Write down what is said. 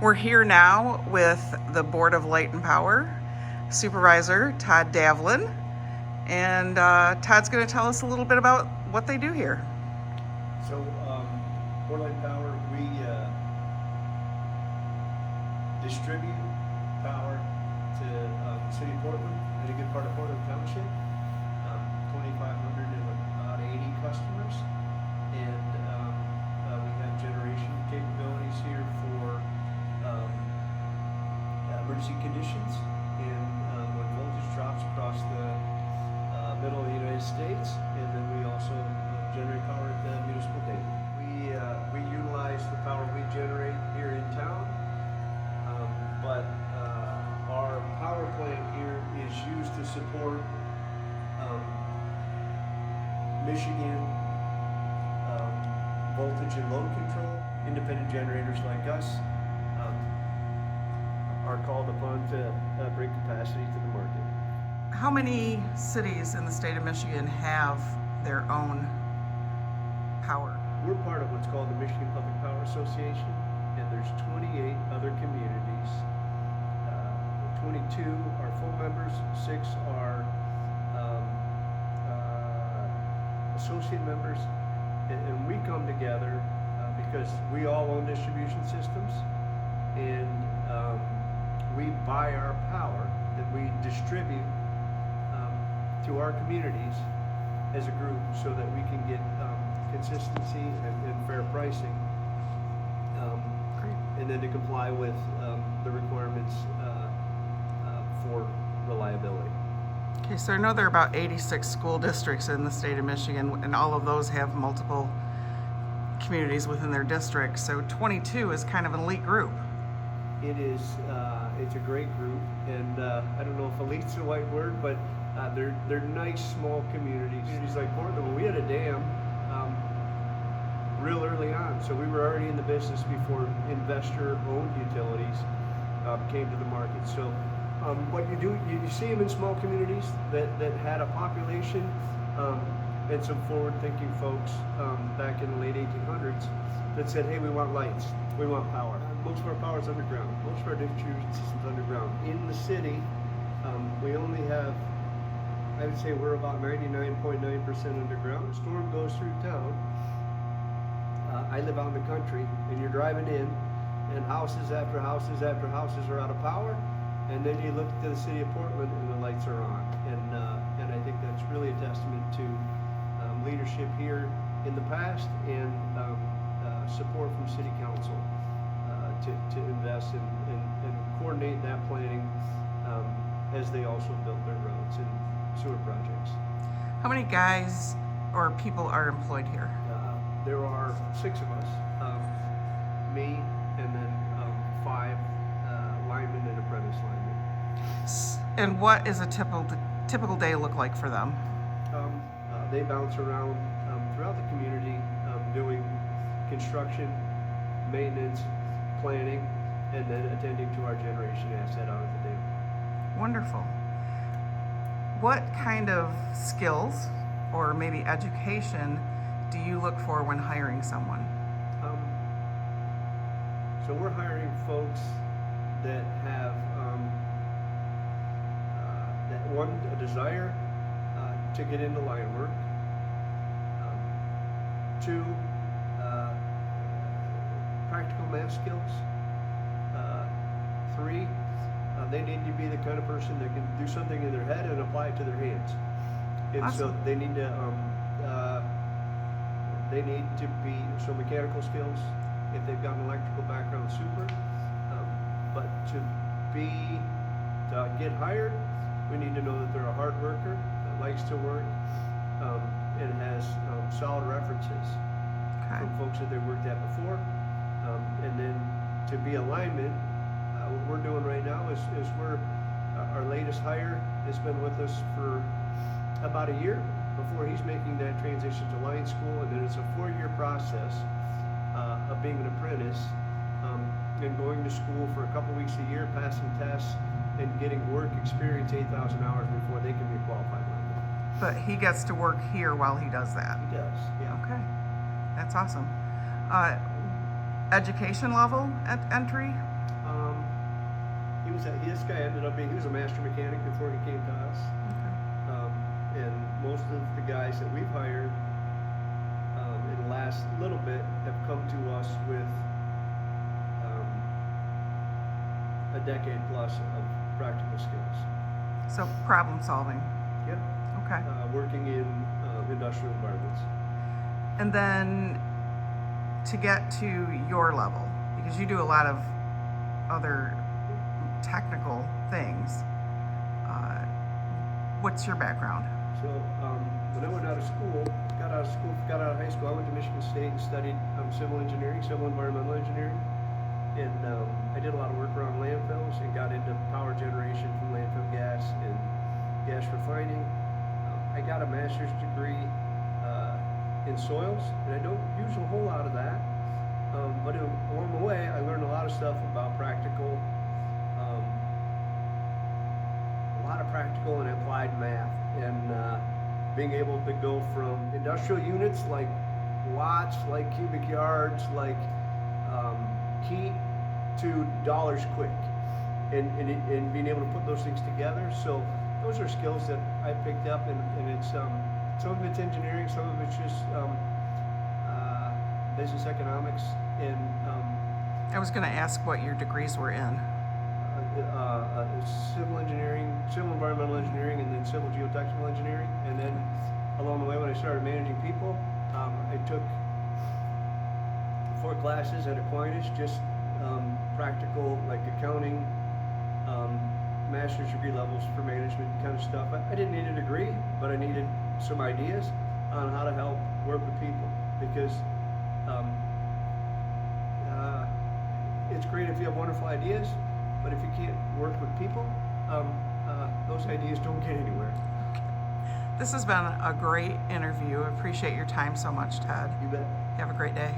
We're here now with the Board of Light and Power Supervisor Todd Davlin, and Todd's going to tell us a little bit about what they do here. So, Board of Light and Power, we distribute power to the city of Portland and a good part of Portland Township. 2,500 and about 80 customers, and we have generation capabilities here for emergency conditions and when voltage drops across the middle of the United States, and then we also generate power at the municipal dam. We utilize the power we generate here in town, but our power plant here is used to support Michigan voltage and load control. Independent generators like us are called upon to bring capacity to the market. How many cities in the state of Michigan have their own power? We're part of what's called the Michigan Public Power Association, and there's 28 other communities. 22 are full members, 6 are associate members, and we come together because we all own distribution systems, and we buy our power that we distribute to our communities as a group so that we can get consistency and fair pricing, and then to comply with the requirements for reliability. Okay, so I know there are about 86 school districts in the state of Michigan, and all of those have multiple communities within their district, so 22 is kind of an elite group. It is, it's a great group, and I don't know if elite's the right word, but they're nice small communities. Communities like Portland, well, we had a dam real early on, so we were already in the business before investor-owned utilities came to the market. So what you do, you see them in small communities that had a population and some forward-thinking folks back in the late 1800s that said, hey, we want lights, we want power. Most of our power is underground. Most of our distribution system's underground. In the city, we only have, I would say we're about 99.9% underground. The storm goes through town. I live out in the country, and you're driving in, and houses after houses after houses are out of power, and then you look to the city of Portland, and the lights are on. And I think that's really a testament to leadership here in the past, and support from city council to invest and coordinate that planning as they also build their roads and sewer projects. How many guys or people are employed here? There are 6 of us, me, and then 5 linemen and apprentice linemen. And what is a typical day look like for them? They bounce around throughout the community doing construction, maintenance, planning, and then attending to our generation asset out at the dam. Wonderful. What kind of skills or maybe education do you look for when hiring someone? So we're hiring folks that have a desire to get into line work. 2, practical math skills. 3, they need to be the kind of person that can do something in their head and apply it to their hands. And awesome. So they need to be mechanical skills. If they've got an electrical background, super. But to get hired, we need to know that they're a hard worker that likes to work and has solid references from folks that they've worked at before. And then to be a lineman, what we're doing right now is our latest hire has been with us for about a year before he's making that transition to line school, and then it's a 4-year process of being an apprentice and going to school for a couple weeks a year, passing tests, and getting work experience 8,000 hours before they can be a qualified lineman. But he gets to work here while he does that. He does, yeah. Okay, that's awesome. Education level at entry? this guy ended up being, he was a master mechanic before he came to us. And most of the guys that we've hired in the last little bit have come to us with a decade plus of practical skills. So problem solving. Yep. Okay. Working in industrial environments. And then to get to your level, because you do a lot of other technical things, what's your background? So when I went out of school, got out of high school, I went to Michigan State and studied civil engineering, civil environmental engineering. And I did a lot of work around landfills and got into power generation from landfill gas and gas refining. I got a master's degree in soils, and I don't use a whole lot of that. But along the way, I learned a lot of stuff about practical, a lot of practical and applied math, and being able to go from industrial units like watts, like cubic yards, like heat, to dollars quick, and being able to put those things together. So those are skills that I picked up, and it's some of it's engineering, some of it's just business economics, and I was going to ask what your degrees were in. civil engineering, civil environmental engineering, and then civil geotechnical engineering. And then along the way, when I started managing people, I took 4 classes at Aquinas, just practical, like accounting, master's degree levels for management kind of stuff. I didn't need a degree, but I needed some ideas on how to help work with people, because it's great if you have wonderful ideas, but if you can't work with people, those ideas don't get anywhere. This has been a great interview. I appreciate your time so much, Ted. You bet. Have a great day.